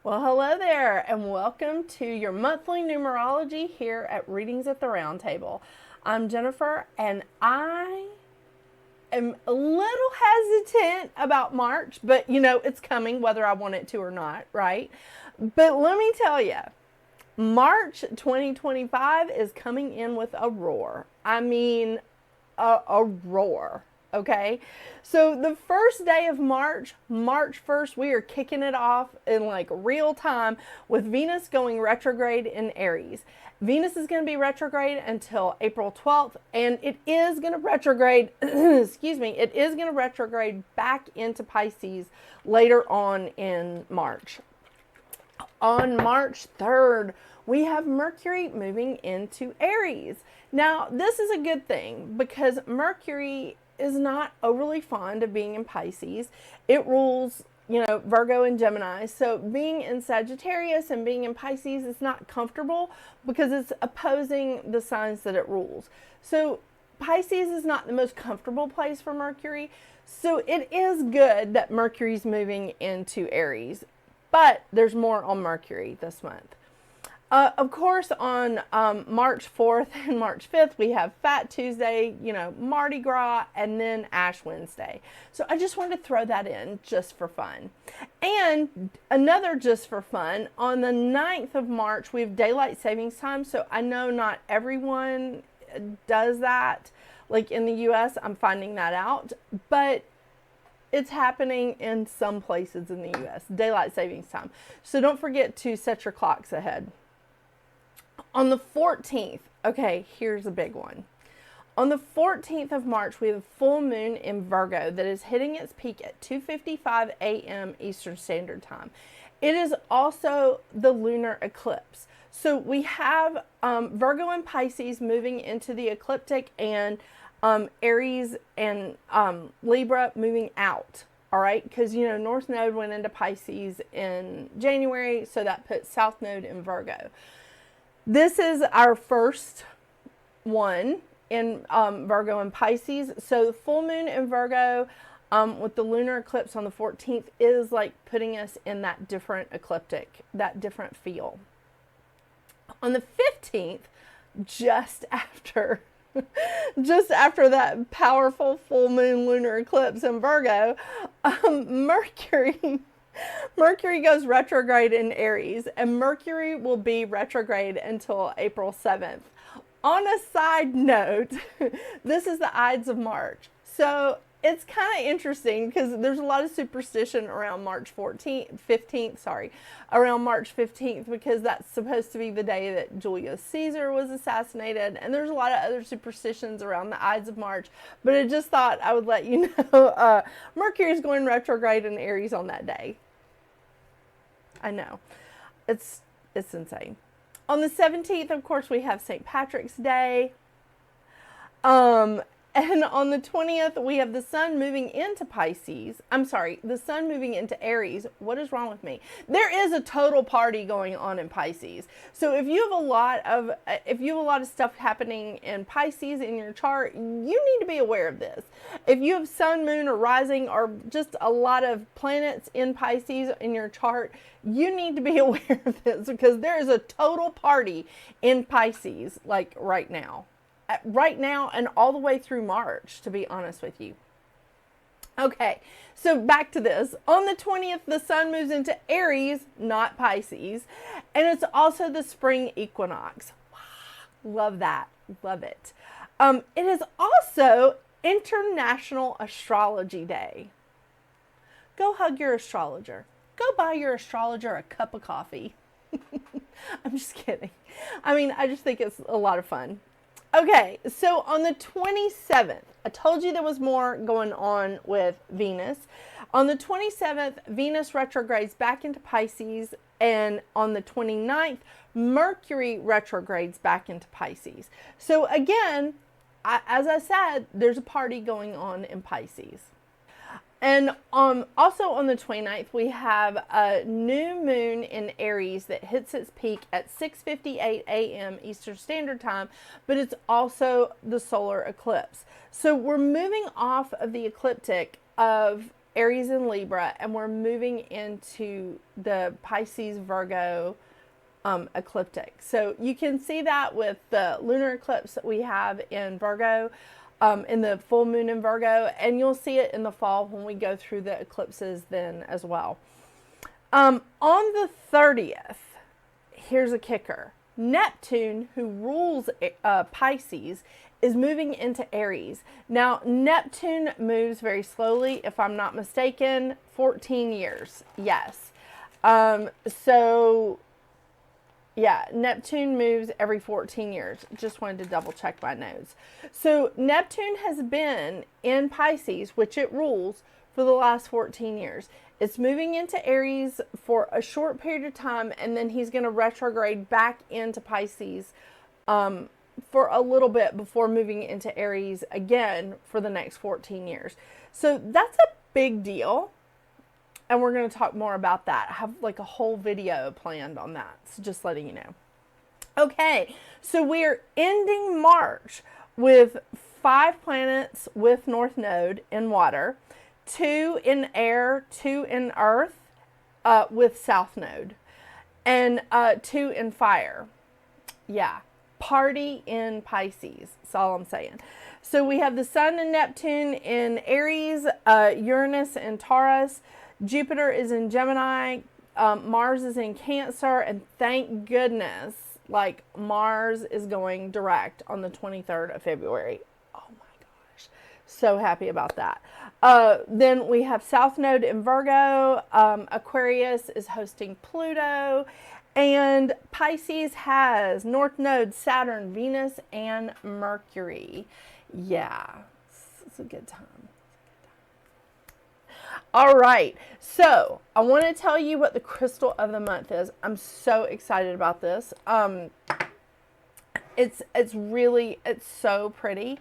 Well, hello there, and welcome to your monthly numerology here at Readings at the Round Table. I'm Jennifer, and I am a little hesitant about March, but it's coming whether I want it to or not, right? But let me tell you, March 2025 is coming in with a roar. I mean, a roar. Okay, so the first day of March, March 1st, we are kicking it off in like real time with Venus going retrograde in Aries. Venus is going to be retrograde until April 12th, and it is going to retrograde, excuse me, it is going to retrograde back into Pisces later on in March. On March 3rd, we have Mercury moving into Aries. Now, this is a good thing because Mercury is not overly fond of being in Pisces. It rules, Virgo and Gemini. So being in Sagittarius and being in Pisces is not comfortable because it's opposing the signs that it rules. So Pisces is not the most comfortable place for Mercury. So it is good that Mercury's moving into Aries. But there's more on Mercury this month. Of course, on March 4th and March 5th, we have Fat Tuesday, Mardi Gras, and then Ash Wednesday. So I just wanted to throw that in just for fun. And another just for fun, on the 9th of March, we have Daylight Savings Time. So I know not everyone does that. Like in the U.S., I'm finding that out. But it's happening in some places in the U.S., Daylight Savings Time. So don't forget to set your clocks ahead. On the 14th, okay, here's a big one. On the 14th of March, we have a full moon in Virgo that is hitting its peak at 2:55 a.m. Eastern Standard Time. It is also the lunar eclipse. So we have Virgo and Pisces moving into the ecliptic, and Aries and Libra moving out. All right, because North Node went into Pisces in January, so that puts South Node in Virgo. This is our first one in Virgo and Pisces. So the full moon in Virgo with the lunar eclipse on the 14th is like putting us in that different ecliptic, that different feel. On the 15th, just after that powerful full moon lunar eclipse in Virgo, Mercury goes retrograde in Aries, and Mercury will be retrograde until April 7th. On a side note, this is the Ides of March. So it's kind of interesting because there's a lot of superstition around March 15th, around March 15th, because that's supposed to be the day that Julius Caesar was assassinated. And there's a lot of other superstitions around the Ides of March, but I just thought I would let you know, Mercury is going retrograde in Aries on that day. I know. It's insane. On the 17th, of course, we have St. Patrick's Day. And on the 20th, we have the sun moving into Pisces. The sun moving into Aries. What is wrong with me? There is a total party going on in Pisces. So if you have a lot of stuff happening in Pisces in your chart, you need to be aware of this. If you have sun, moon, or rising, or just a lot of planets in Pisces in your chart, you need to be aware of this because there is a total party in Pisces, like right now. And all the way through March, to be honest with you. Okay, so back to this. On the 20th, the sun moves into Aries, not Pisces, and it's also the spring equinox. Wow, love that. Love it. It is also International Astrology Day. Go hug your astrologer. Go buy your astrologer a cup of coffee. I'm just kidding. I just think it's a lot of fun. Okay, so on the 27th, I told you there was more going on with Venus. On the 27th, Venus retrogrades back into Pisces, and on the 29th, Mercury retrogrades back into Pisces. So again, as I said, there's a party going on in Pisces. And also on the 29th, we have a new moon in Aries that hits its peak at 6:58 a.m. Eastern Standard Time, but it's also the solar eclipse. So we're moving off of the ecliptic of Aries and Libra, and we're moving into the Pisces Virgo ecliptic. So you can see that with the lunar eclipse that we have in Virgo, in the full moon in Virgo, and you'll see it in the fall when we go through the eclipses then as well. On the 30th, here's a kicker. Neptune, who rules Pisces, is moving into Aries. Now, Neptune moves very slowly, if I'm not mistaken, 14 years. Yes. Yeah, Neptune moves every 14 years. Just wanted to double check my notes. So Neptune has been in Pisces, which it rules, for the last 14 years. It's moving into Aries for a short period of time, and then he's going to retrograde back into Pisces for a little bit before moving into Aries again for the next 14 years. So that's a big deal. And we're going to talk more about that. I have like a whole video planned on that. So just letting you know. Okay, so we're ending March with 5 planets with North Node in water, 2 in air, 2 in earth with South Node, and 2 in fire. Yeah, party in Pisces. That's all I'm saying. So we have the Sun and Neptune in Aries, Uranus in Taurus, Jupiter is in Gemini, Mars is in Cancer, and thank goodness, like, Mars is going direct on the 23rd of February. Oh my gosh. So happy about that. Then we have South Node in Virgo, Aquarius is hosting Pluto, and Pisces has North Node, Saturn, Venus, and Mercury. Yeah, it's a good time. All right, so I want to tell you what the crystal of the month is. I'm so excited about this. It's so pretty,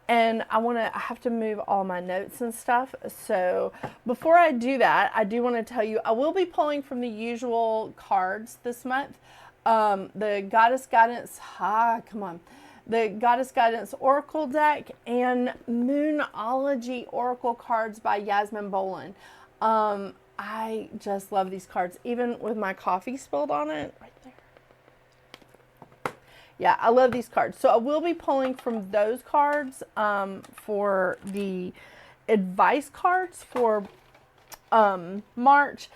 and I have to move all my notes and stuff. So before I do that, I do want to tell you I will be pulling from the usual cards this month. The Goddess Guidance, the Goddess Guidance Oracle deck and Moonology Oracle cards by Yasmin, Boland. I just love these cards, even with my coffee spilled on it right there. Yeah, I love these cards. So I will be pulling from those cards for the advice cards for March.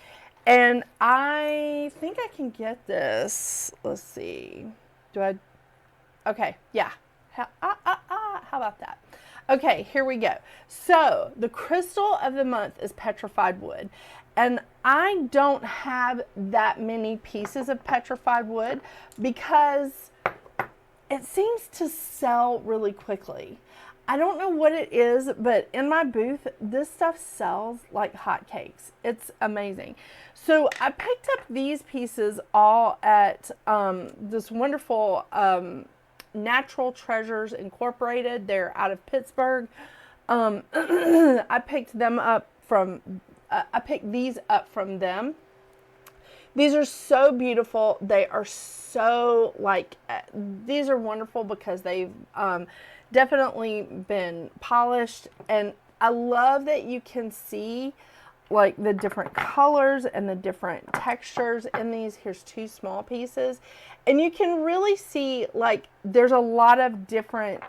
And I think I can get this. Let's see. Okay, yeah. How about that? Okay, here we go. So, the crystal of the month is petrified wood. And I don't have that many pieces of petrified wood because it seems to sell really quickly. I don't know what it is, but in my booth, this stuff sells like hotcakes. It's amazing. So I picked up these pieces all at this wonderful Natural Treasures Incorporated. They're out of Pittsburgh. I picked them up from, I picked these up from them. These are so beautiful. They are so these are wonderful because they've definitely been polished. And I love that you can see like the different colors and the different textures in these. Here's 2 small pieces. And you can really see like there's a lot of different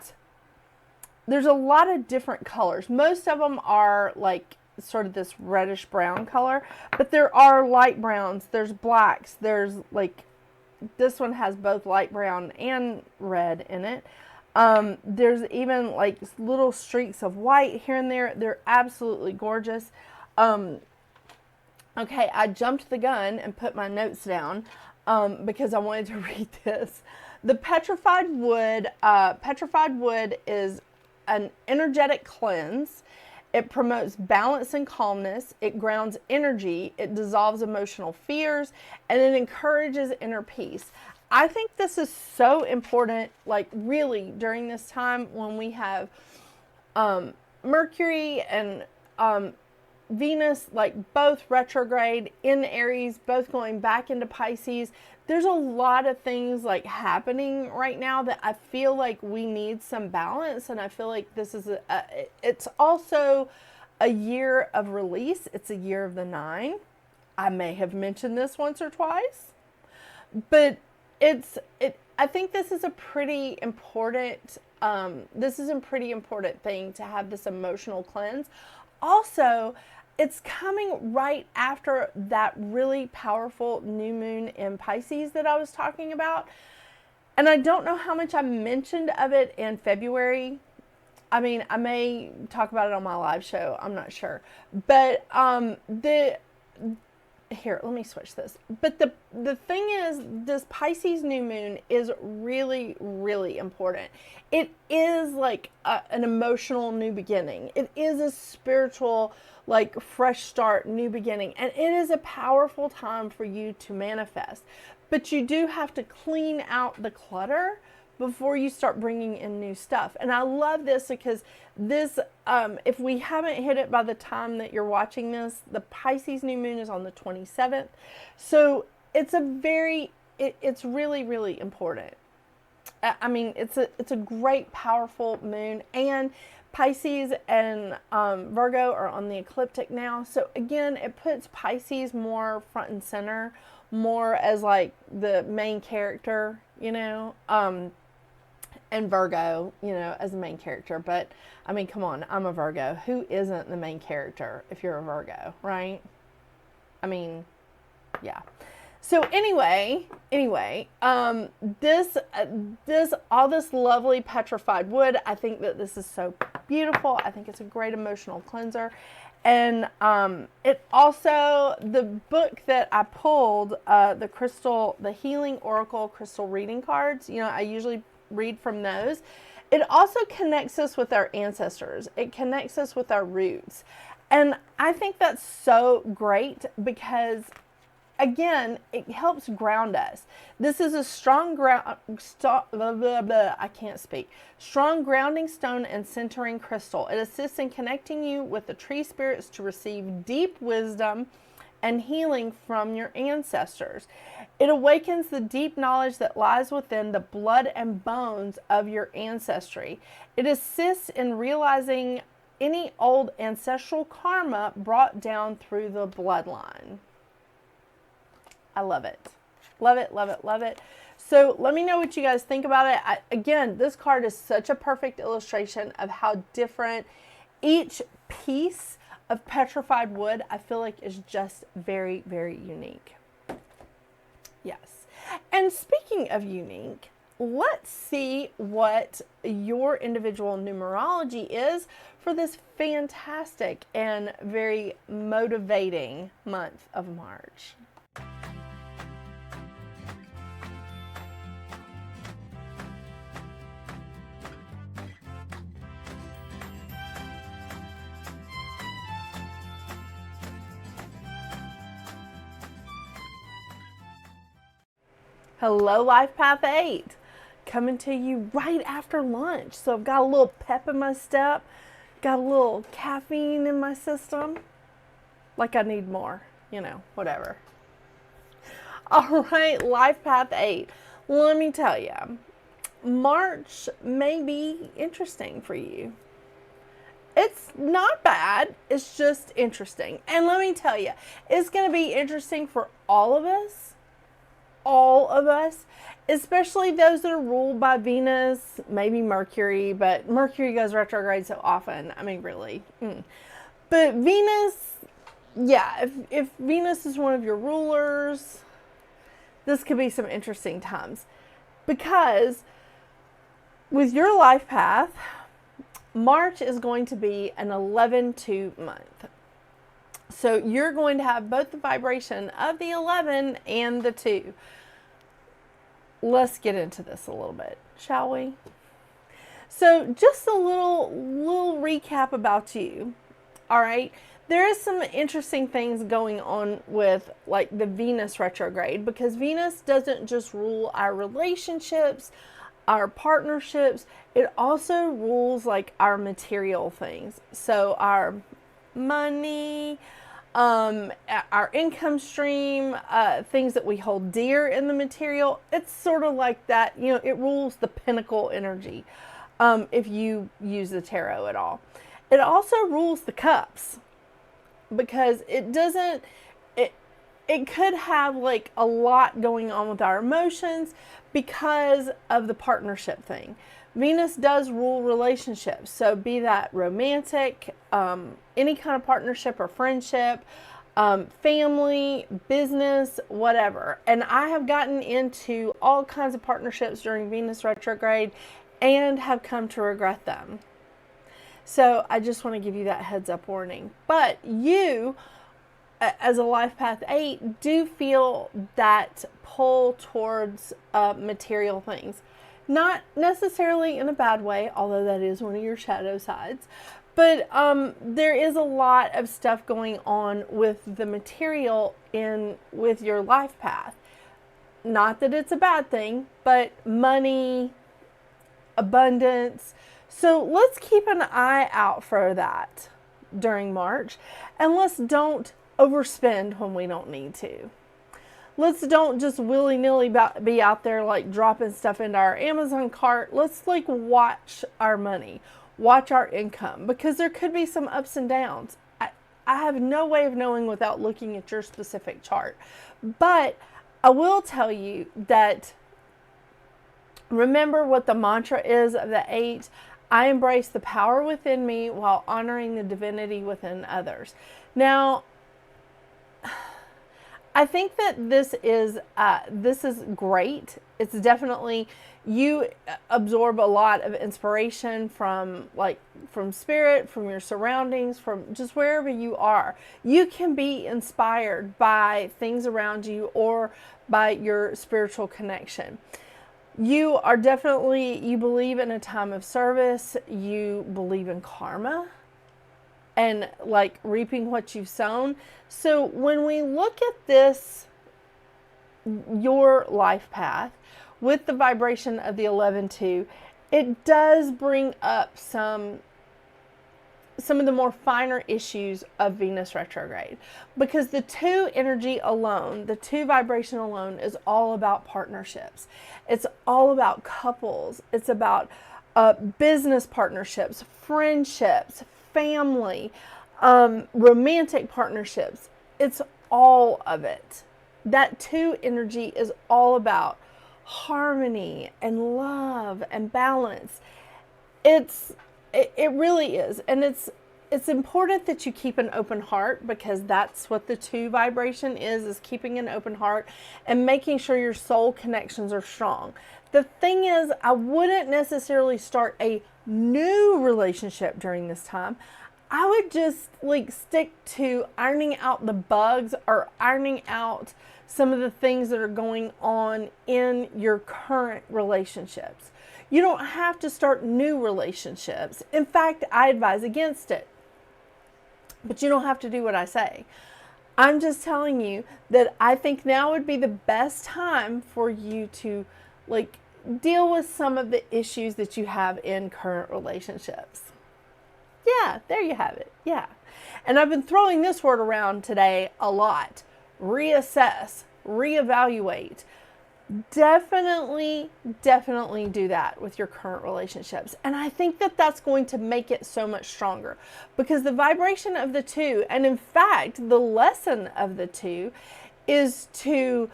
colors. Most of them are like sort of this reddish brown color, but there are light browns, there's blacks, there's like, this one has both light brown and red in it. There's even like little streaks of white here and there. They're absolutely gorgeous. Okay, I jumped the gun and put my notes down because I wanted to read this. The petrified wood is an energetic cleanse. It promotes balance and calmness. It grounds energy. It dissolves emotional fears, and it encourages inner peace. I think this is so important, like really during this time when we have Mercury and Venus, like both retrograde in Aries, both going back into Pisces. There's a lot of things like happening right now that I feel like we need some balance, and I feel like this is it's also a year of release. It's a year of the 9. I may have mentioned this once or twice, but I think this is a pretty important thing to have this emotional cleanse. Also, it's coming right after that really powerful new moon in Pisces that I was talking about. And I don't know how much I mentioned of it in February. I mean, I may talk about it on my live show. I'm not sure. But here, let me switch this. But the thing is, this Pisces new moon is really, really important. It is like an emotional new beginning. It is a spiritual, like, fresh start, new beginning. And it is a powerful time for you to manifest. But you do have to clean out the clutter before you start bringing in new stuff. And I love this because this, if we haven't hit it by the time that you're watching this, the Pisces new moon is on the 27th. So it's it's really, really important. I mean, it's a great, powerful moon, and Pisces and Virgo are on the ecliptic now. So again, it puts Pisces more front and center, more as like the main character, you know, and Virgo, you know, as the main character. But I mean, come on, I'm a Virgo. Who isn't the main character if you're a Virgo, right? I mean, yeah. So anyway, all this lovely petrified wood, I think that this is so beautiful. I think it's a great emotional cleanser. And it also, the book that I pulled, the Healing Oracle Crystal Reading Cards, you know, I usually read from those. It also connects us with our ancestors. It connects us with our roots. And I think that's so great because, again, it helps ground us. This is a strong strong grounding stone and centering crystal. It assists in connecting you with the tree spirits to receive deep wisdom and healing from your ancestors. It awakens the deep knowledge that lies within the blood and bones of your ancestry. It assists in realizing any old ancestral karma brought down through the bloodline. I love it. Love it, love it, love it. So let me know what you guys think about it. Again, this card is such a perfect illustration of how different each piece of petrified wood, I feel like, is just very, very unique. Yes. And speaking of unique, let's see what your individual numerology is for this fantastic and very motivating month of March. Hello, Life Path 8, coming to you right after lunch. So I've got a little pep in my step, got a little caffeine in my system, like I need more, you know, whatever. All right, Life Path 8, let me tell you, March may be interesting for you. It's not bad, it's just interesting. And let me tell you, it's going to be interesting for all of us, especially those that are ruled by Venus, maybe Mercury, but Mercury goes retrograde so often. I mean, really. But Venus, yeah, if Venus is one of your rulers, this could be some interesting times. Because with your life path, March is going to be an 11-2 month. So you're going to have both the vibration of the 11 and the 2. Let's get into this a little bit, shall we? So just a little recap about you. All right. There is some interesting things going on with like the Venus retrograde, because Venus doesn't just rule our relationships, our partnerships. It also rules like our material things. So our money, our income stream, things that we hold dear in the material. It's sort of like that, you know, it rules the pinnacle energy, if you use the tarot at all. It also rules the cups, because it doesn't, it could have like a lot going on with our emotions because of the partnership thing. Venus does rule relationships, so be that romantic, any kind of partnership or friendship, family, business, whatever. And I have gotten into all kinds of partnerships during Venus retrograde and have come to regret them. So I just want to give you that heads up warning. But you, as a life path 8, do feel that pull towards material things. Not necessarily in a bad way, although that is one of your shadow sides. But there is a lot of stuff going on with the material with your life path. Not that it's a bad thing, but money, abundance. So let's keep an eye out for that during March. And let's don't overspend when we don't need to. Let's don't just willy-nilly be out there like dropping stuff into our Amazon cart. Let's like watch our money, watch our income, because there could be some ups and downs. I have no way of knowing without looking at your specific chart. But I will tell you that, remember what the mantra is of the 8. I embrace the power within me while honoring the divinity within others. Now, I think that this is great. It's definitely, you absorb a lot of inspiration from spirit, from your surroundings, from just wherever you are. You can be inspired by things around you or by your spiritual connection. You are definitely, you believe in a time of service. You believe in karma and like reaping what you've sown. So when we look at this, your life path with the vibration of the 11-2, it does bring up some of the more finer issues of Venus retrograde, because the 2 energy alone, the 2 vibration alone, is all about partnerships. It's all about couples. It's about business partnerships, friendships, family, romantic partnerships. It's all of it. That 2 energy is all about harmony and love and balance. It really is. And it's important that you keep an open heart, because that's what the 2 vibration is keeping an open heart and making sure your soul connections are strong. The thing is, I wouldn't necessarily start a new relationship during this time. I would just like stick to ironing out the bugs or ironing out some of the things that are going on in your current relationships. You don't have to start new relationships. In fact, I advise against it. But you don't have to do what I say. I'm just telling you that I think now would be the best time for you to like deal with some of the issues that you have in current relationships. Yeah, there you have it. Yeah. And I've been throwing this word around today a lot. Reassess, reevaluate. Definitely do that with your current relationships. And I think that that's going to make it so much stronger, because the vibration of the 2, and in fact, the lesson of the 2 is to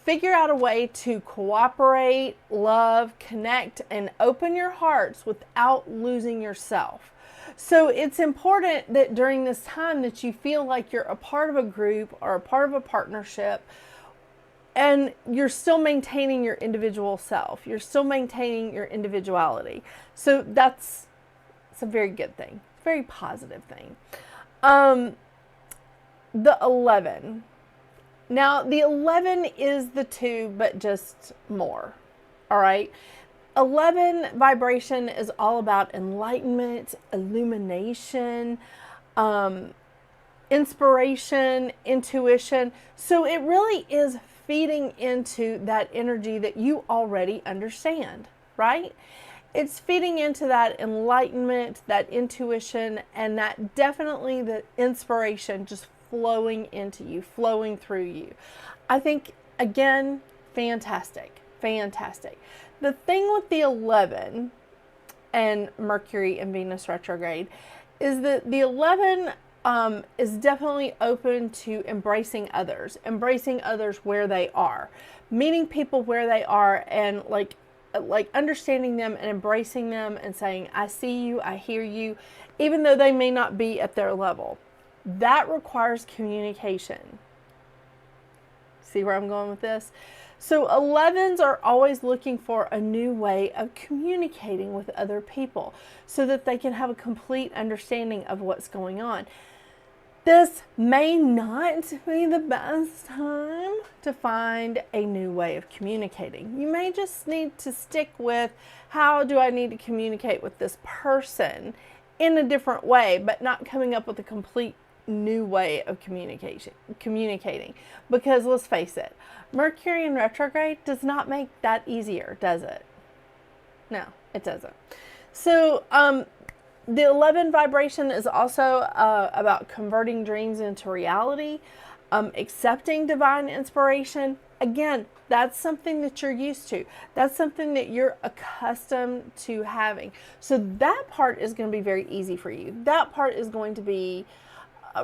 figure out a way to cooperate, love, connect, and open your hearts without losing yourself. So it's important that during this time that you feel like you're a part of a group or a part of a partnership, and you're still maintaining your individual self. You're still maintaining your individuality. So it's a very good thing, very positive thing. The 11. Now, the 11 is the 2, but just more. All right. 11 vibration is all about enlightenment, illumination, inspiration, intuition. So it really is feeding into that energy that you already understand, right? It's feeding into that enlightenment, that intuition, and that definitely the inspiration just flowing into you, flowing through you. I think, again, fantastic. The thing with the 11 and Mercury and Venus retrograde, is that the 11 is definitely open to embracing others where they are, meeting people where they are, and like understanding them and embracing them and saying, I see you, I hear you, even though they may not be at their level. That requires communication. See where I'm going with this? So 11s are always looking for a new way of communicating with other people so that they can have a complete understanding of what's going on. This may not be the best time to find a new way of communicating. You may just need to stick with, how do I need to communicate with this person in a different way, but not coming up with a complete new way of communicating. Because let's face it, Mercury in retrograde does not make that easier, does it? No, it doesn't. So, the 11 vibration is also about converting dreams into reality, accepting divine inspiration. Again, that's something that you're used to. That's something that you're accustomed to having. So that part is going to be very easy for you. That part is going to be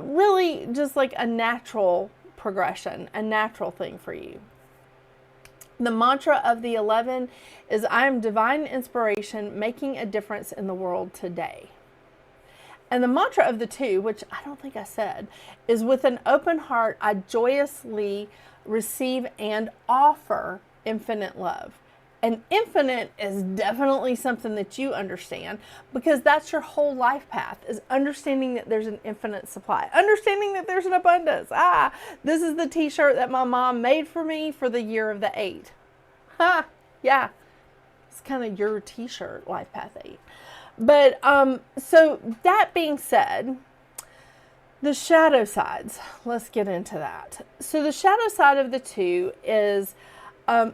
really just like a natural progression, a natural thing for you. The mantra of the 11 is, I am divine inspiration, making a difference in the world today. And the mantra of the 2, which I don't think I said, is, with an open heart, I joyously receive and offer infinite love. And infinite is definitely something that you understand, because that's your whole life path, is understanding that there's an infinite supply, understanding that there's an abundance. This is the t-shirt that my mom made for me for the year of the 8. Yeah, it's kind of your t-shirt, life path 8. But so that being said, the shadow sides, let's get into that. So the shadow side of the 2 is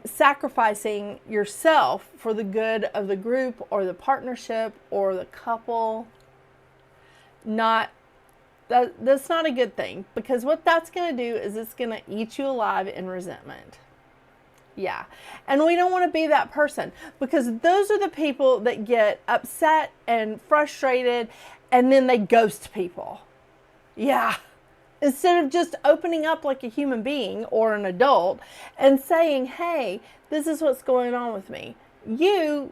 sacrificing yourself for the good of the group or the partnership or the couple. That's not a good thing, because what that's going to do is it's going to eat you alive in resentment. Yeah. And we don't want to be that person, because those are the people that get upset and frustrated and then they ghost people. Yeah. Instead of just opening up like a human being or an adult and saying, hey, this is what's going on with me. You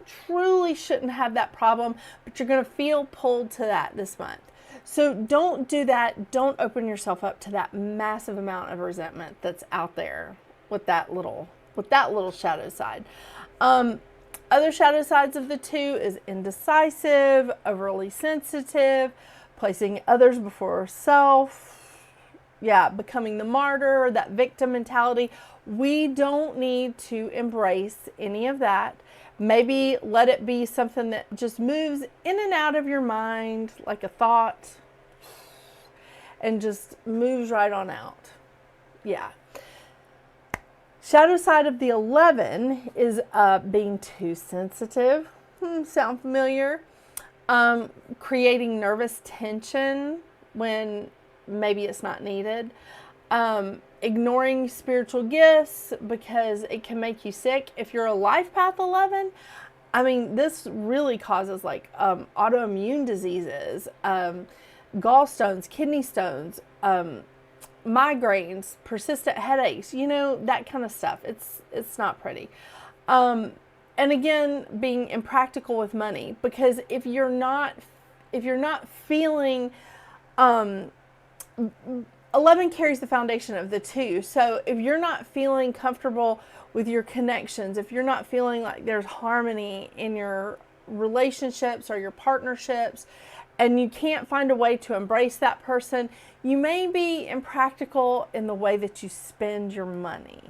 truly shouldn't have that problem, but you're going to feel pulled to that this month. So don't do that. Don't open yourself up to that massive amount of resentment that's out there with that little shadow side. Other shadow sides of the 2 is indecisive, overly sensitive, placing others before self. Yeah, becoming the martyr, that victim mentality. We don't need to embrace any of that. Maybe let it be something that just moves in and out of your mind like a thought and just moves right on out. Yeah. Shadow side of the 11 is being too sensitive. Sound familiar? Creating nervous tension when maybe it's not needed. Ignoring spiritual gifts because it can make you sick. If you're a life path 11, I mean, this really causes like autoimmune diseases, gallstones, kidney stones, migraines, persistent headaches, that kind of stuff. It's not pretty. And again, being impractical with money, because if you're not feeling, 11 carries the foundation of the 2. So if you're not feeling comfortable with your connections, if you're not feeling like there's harmony in your relationships or your partnerships, and you can't find a way to embrace that person, you may be impractical in the way that you spend your money,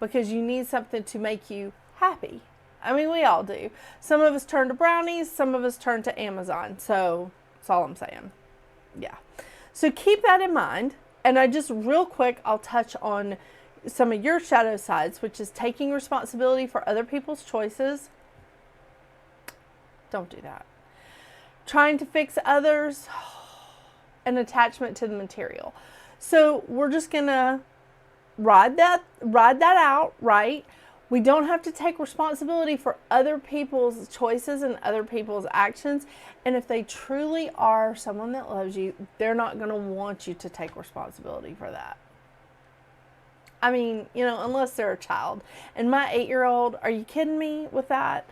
because you need something to make you happy. I mean, we all do. Some of us turn to brownies, some of us turn to Amazon. So that's all I'm saying. Yeah. So keep that in mind. And real quick, I'll touch on some of your shadow sides, which is taking responsibility for other people's choices. Don't do that. Trying to fix others, and attachment to the material. So we're just going to ride that out, right? We don't have to take responsibility for other people's choices and other people's actions. And if they truly are someone that loves you, they're not going to want you to take responsibility for that. I mean, you know, unless they're a child. And my 8-year-old, are you kidding me with that?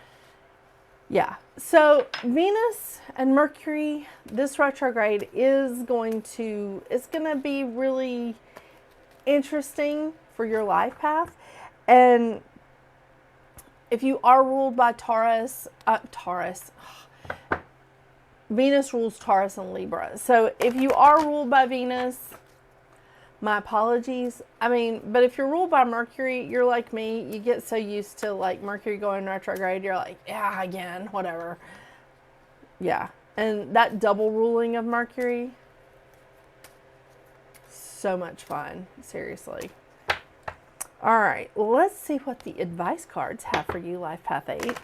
Yeah. So Venus and Mercury, this retrograde is going to, it's going to be really interesting for your life path. And if you are ruled by Venus rules Taurus and Libra. So if you are ruled by Venus, my apologies. I mean, but if you're ruled by Mercury, you're like me. You get so used to like Mercury going retrograde. You're like, yeah, again, whatever. Yeah. And that double ruling of Mercury, so much fun. Seriously. All right. Let's see what the advice cards have for you, Life Path 8,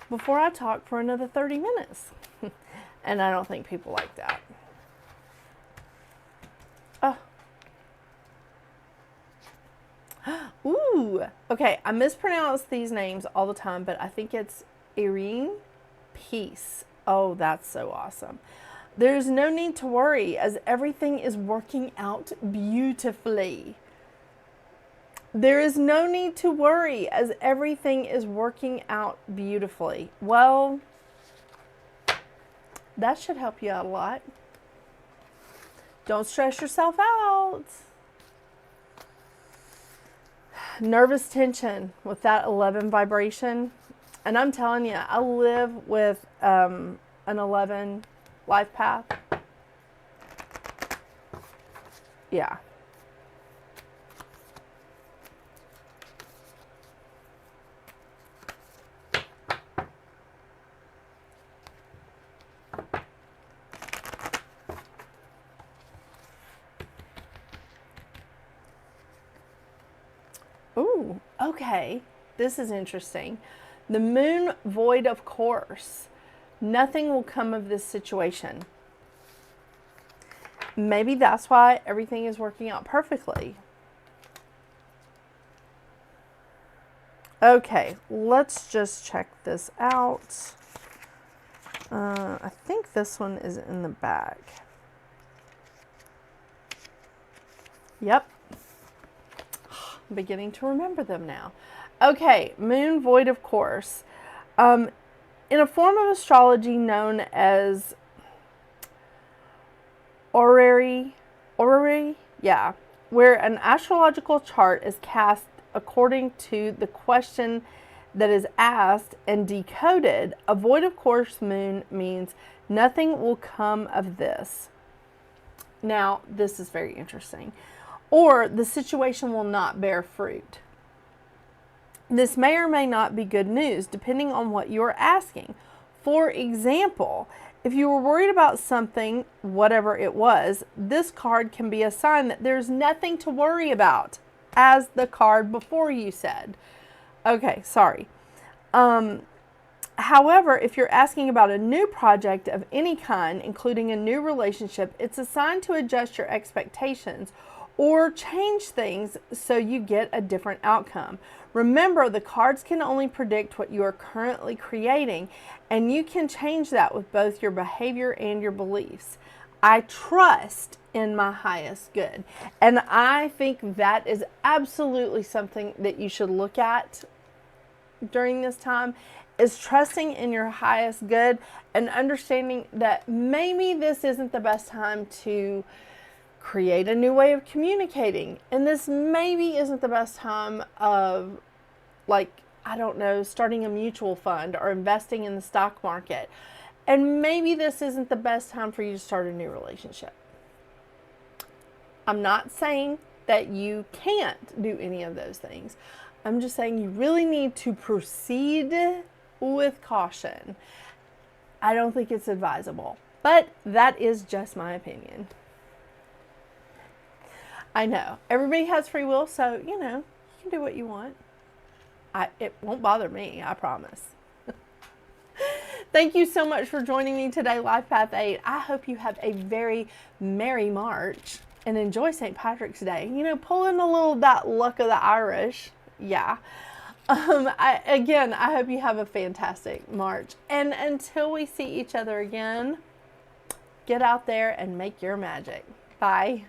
before I talk for another 30 minutes. And I don't think people like that. Oh. Ooh, okay, I mispronounce these names all the time, but I think it's Irene Peace. Oh, that's so awesome. There's no need to worry as everything is working out beautifully. There is no need to worry as everything is working out beautifully. Well, that should help you out a lot. Don't stress yourself out. Nervous tension with that 11 vibration. And I'm telling you, I live with an 11 life path. Yeah. Ooh, okay. This is interesting. The moon void of course. Nothing will come of this situation. Maybe that's why everything is working out perfectly. Okay, let's just check this out. I think this one is in the back. Yep. I'm beginning to remember them now. Okay, moon void of course. In a form of astrology known as orrery, yeah, where an astrological chart is cast according to the question that is asked and decoded, a void of course moon means nothing will come of this. Now, this is very interesting. Or the situation will not bear fruit. This may or may not be good news, depending on what you're asking. For example, if you were worried about something, whatever it was, this card can be a sign that there's nothing to worry about, as the card before you said. Okay, sorry. However, if you're asking about a new project of any kind, including a new relationship, it's a sign to adjust your expectations or change things so you get a different outcome. Remember, the cards can only predict what you are currently creating, and you can change that with both your behavior and your beliefs. I trust in my highest good. And I think that is absolutely something that you should look at during this time, is trusting in your highest good and understanding that maybe this isn't the best time to create a new way of communicating. And this maybe isn't the best time of, like, I don't know, starting a mutual fund or investing in the stock market. And maybe this isn't the best time for you to start a new relationship. I'm not saying that you can't do any of those things. I'm just saying you really need to proceed with caution. I don't think it's advisable, but that is just my opinion. I know everybody has free will, so you know, you can do what you want. It won't bother me, I promise. Thank you so much for joining me today, Life Path 8. I hope you have a very merry March and enjoy St. Patrick's Day. You know, pull in a little that luck of the Irish. Yeah. I hope you have a fantastic March. And until we see each other again, get out there and make your magic. Bye.